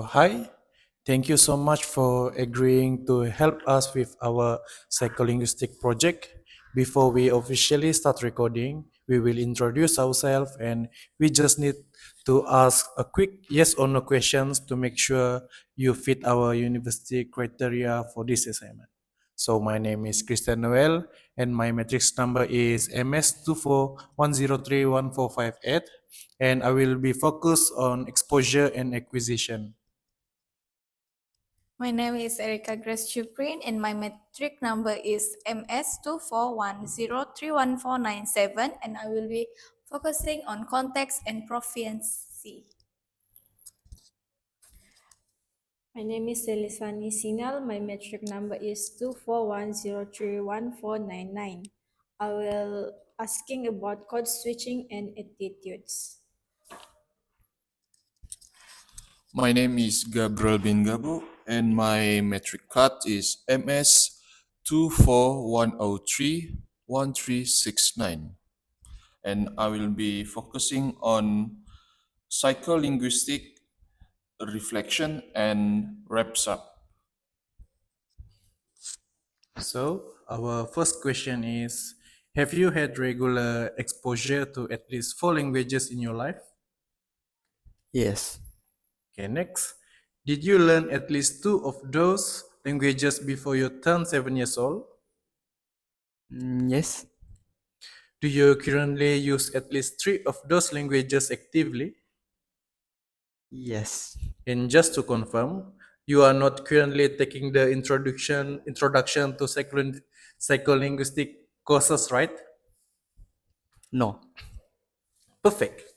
Hi, thank you so much for agreeing to help us with our psycholinguistic project. Before we officially start recording, we will introduce ourselves and we just need to ask a quick yes or no questions to make sure you fit our university criteria for this assignment. So my name is Christian Noel and my matrix number is MS2410314458 and I will be focused on exposure and acquisition. My name is Erika Grace Chuprin and my metric number is MS2410319497 and I will be focusing on context and proficiency. My name is Selisani Sinal. My metric number is 241031499. I will asking about code switching and attitudes. My name is Gabriel Bin Gabo, and my metric card is MS 241031369. And I will be focusing on psycholinguistic reflection and wraps up. So, our first question is: have you had regular exposure to at least four languages in your life? Yes. Okay, next. Did you learn at least two of those languages before you turned 7 years old? Yes. Do you currently use at least three of those languages actively? Yes. And just to confirm, you are not currently taking the introduction to psycholinguistic courses, right? No. Perfect.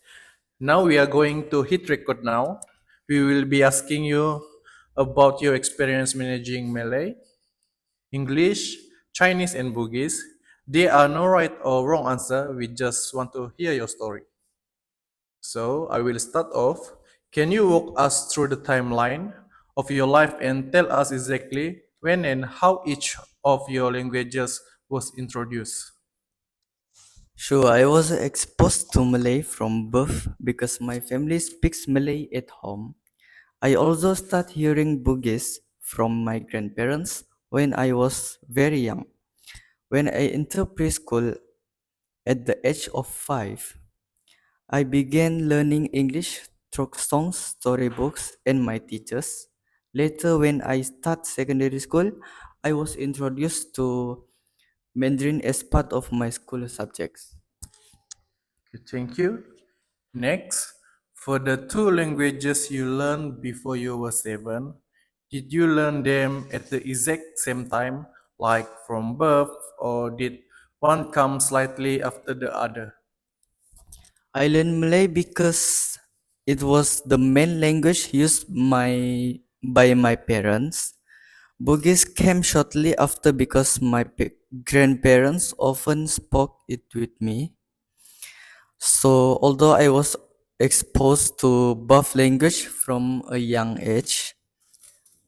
Now we are going to hit record now. We will be asking you about your experience managing Malay, English, Chinese, and Bugis. There are no right or wrong answer. We just want to hear your story. So I will start off. Can you walk us through the timeline of your life and tell us exactly when and how each of your languages was introduced? Sure, I was exposed to Malay from birth because my family speaks Malay at home. I also started hearing Bugis from my grandparents when I was very young. When I entered preschool at the age of 5, I began learning English through songs, storybooks, and my teachers. Later, when I started secondary school, I was introduced to Mandarin as part of my school subjects. Okay, thank you. Next, for the two languages you learned before you were 7, did you learn them at the exact same time, like from birth, or did one come slightly after the other? I learned Malay because it was the main language used by my parents. Bugis came shortly after because my grandparents often spoke it with me. So, although I was exposed to both language from a young age,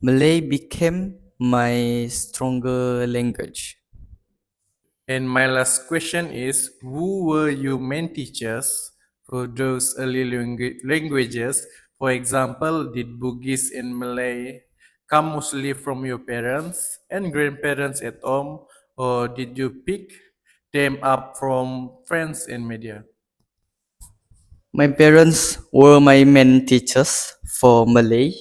Malay became my stronger language. And my last question is, who were your main teachers for those early languages? For example, did Bugis and Malay come mostly from your parents and grandparents at home, or did you pick them up from friends and media? My parents were my main teachers for Malay,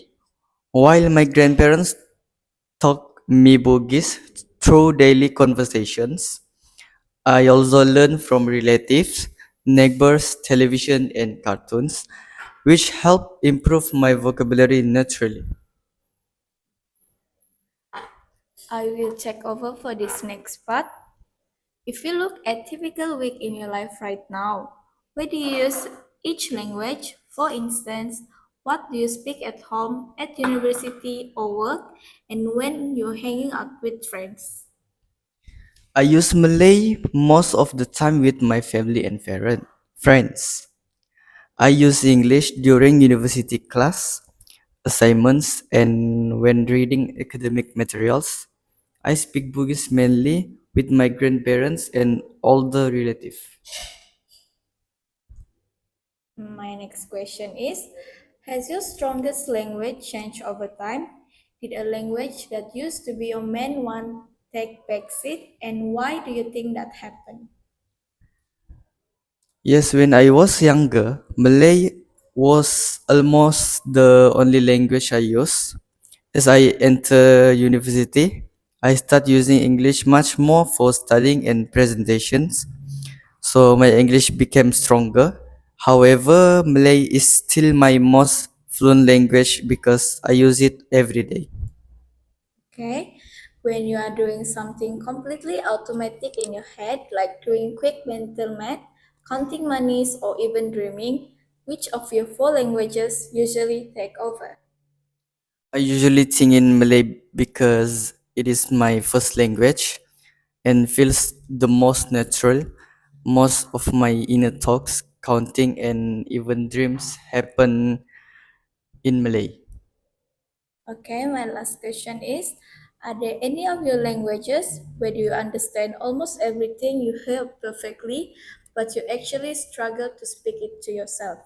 while my grandparents taught me Bugis through daily conversations. I also learned from relatives, neighbors, television, and cartoons, which helped improve my vocabulary naturally. I will check over for this next part. If you look at typical week in your life right now, where do you use each language? For instance, what do you speak at home, at university, or work, and when you're hanging out with friends? I use Malay most of the time with my family and friends. I use English during university class, assignments, and when reading academic materials. I speak Bugis mainly with my grandparents and older relatives. My next question is, Has your strongest language changed over time? Did a language that used to be your main one take backseat, and why do you think that happened? Yes, when I was younger, Malay was almost the only language I used. As I enter university, I start using English much more for studying and presentations, so my English became stronger. However, Malay is still my most fluent language because I use it every day. Okay, when you are doing something completely automatic in your head, like doing quick mental math, counting monies, or even dreaming, which of your four languages usually take over? I usually think in Malay because it is my first language and feels the most natural. Most of my inner thoughts, counting, and even dreams happen in Malay. Okay, my last question is, are there any of your languages where you understand almost everything you hear perfectly, but you actually struggle to speak it to yourself?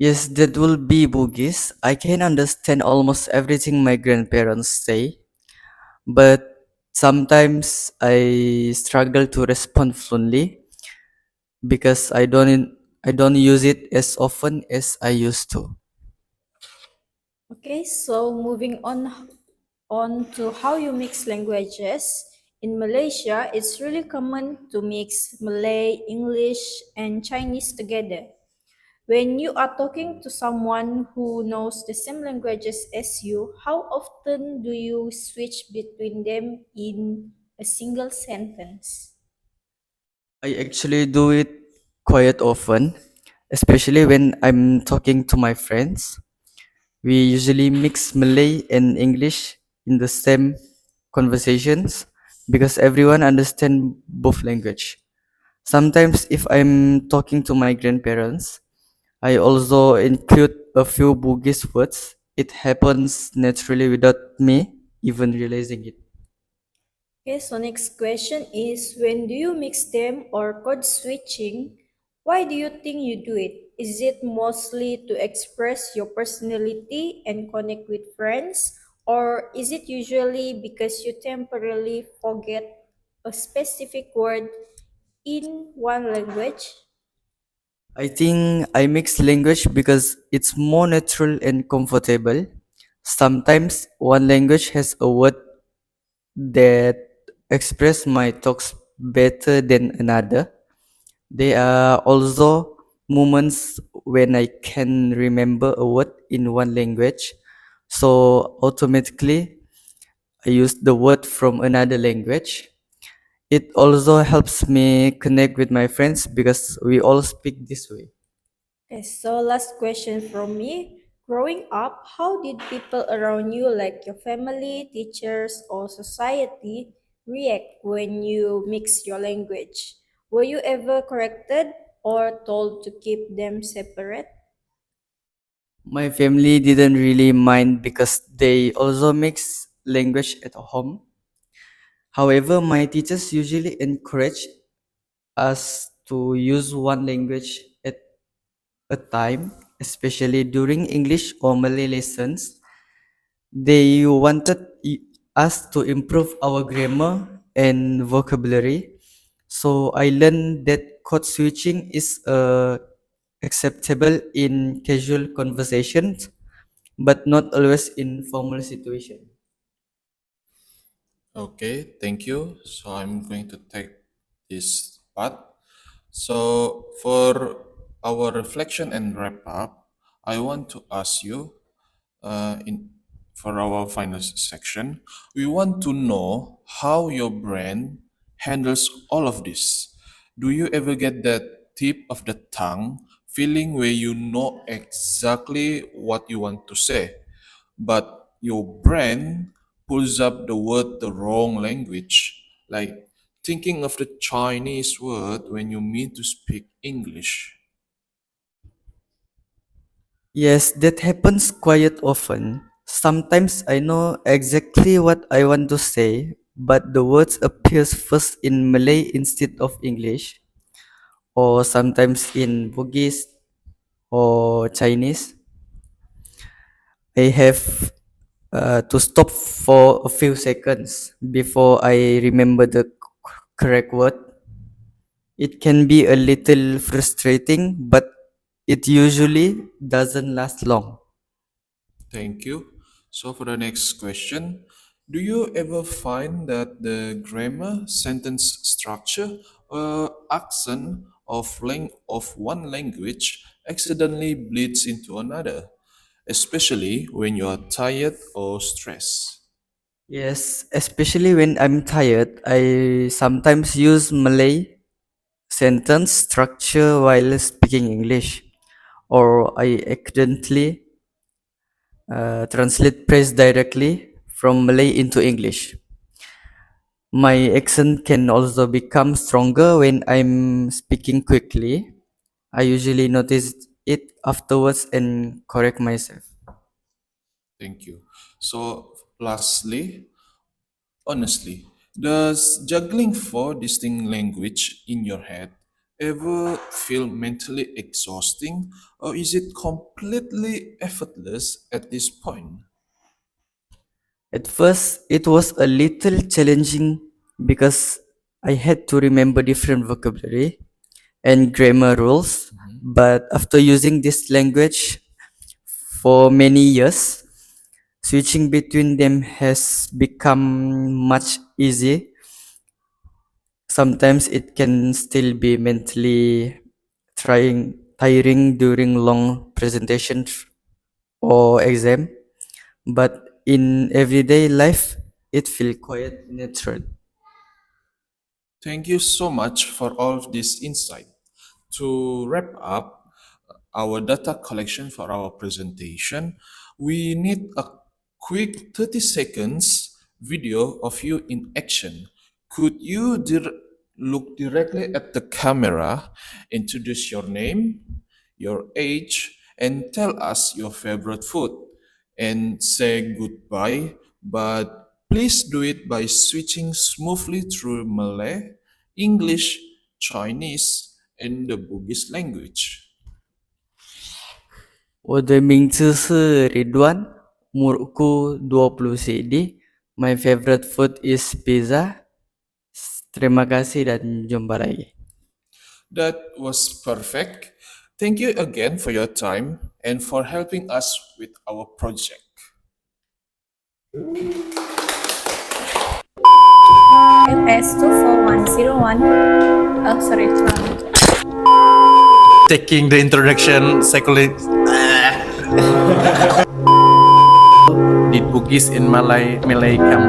Yes, that will be Bugis. I can understand almost everything my grandparents say, but sometimes I struggle to respond fluently because I don't use it as often as I used to. Okay, so moving on to how you mix languages. In Malaysia, it's really common to mix Malay, English, and Chinese together. When you are talking to someone who knows the same languages as you, how often do you switch between them in a single sentence? I actually do it quite often, especially when I'm talking to my friends. We usually mix Malay and English in the same conversations because everyone understands both language. Sometimes if I'm talking to my grandparents, I also include a few Bugis words. It happens naturally without me even realizing it. Okay, so next question is when do you mix them or code switching? Why do you think you do it? Is it mostly to express your personality and connect with friends? Or is it usually because you temporarily forget a specific word in one language? I think I mix language because it's more natural and comfortable. Sometimes one language has a word that express my thoughts better than another. There are also moments when I can remember a word in one language, so automatically I use the word from another language. It also helps me connect with my friends because we all speak this way. Okay, so last question from me. Growing up, how did people around you, like your family, teachers, or society, react when you mix your language? Were you ever corrected or told to keep them separate? My family didn't really mind because they also mix language at home. However, my teachers usually encourage us to use one language at a time, especially during English or Malay lessons. They wanted us to improve our grammar and vocabulary. So I learned that code switching is acceptable in casual conversations, but not always in formal situations. Okay, thank you. So I'm going to take this part. So for our reflection and wrap up, I want to ask you in for our final section, we want to know how your brain handles all of this. Do you ever get that tip of the tongue feeling where you know exactly what you want to say, but your brain pulls up the word the wrong language, like thinking of the Chinese word when you mean to speak English? Yes, that happens quite often. Sometimes I know exactly what I want to say, but the words appears first in Malay instead of English, or sometimes in Bugis or Chinese, I have to stop for a few seconds before I remember the correct word. It can be a little frustrating, but it usually doesn't last long. Thank you. So for the next question, do you ever find that the grammar, sentence structure, or accent of one language accidentally bleeds into another, especially when you are tired or stressed? Yes, especially when I'm tired, I sometimes use Malay sentence structure while speaking English, or I accidentally translate praise directly from Malay into English. My accent can also become stronger when I'm speaking quickly. I usually notice it afterwards and correct myself. Thank you. So lastly, honestly, does juggling four distinct language in your head ever feel mentally exhausting, or is it completely effortless at this point? At first, it was a little challenging because I had to remember different vocabulary and grammar rules. But after using this language for many years, switching between them has become much easier. Sometimes it can still be mentally tiring during long presentations or exam, but in everyday life, it feels quite natural. Thank you so much for all of this insight. To wrap up our data collection for our presentation, we need a quick 30 seconds video of you in action. Could you look directly at the camera, introduce your name, your age, and tell us your favorite food, and say goodbye, but please do it by switching smoothly through Malay, English, Chinese, and the Bugis language. 我的名字是 Ridwan, umurku 20 CD. My favorite food is pizza. Terima kasih dan jumpa lagi. That was perfect. Thank you again for your time and for helping us with our project. MS24101. Oh, sorry, it's wrong. Taking the introduction did Bugis in Malay come?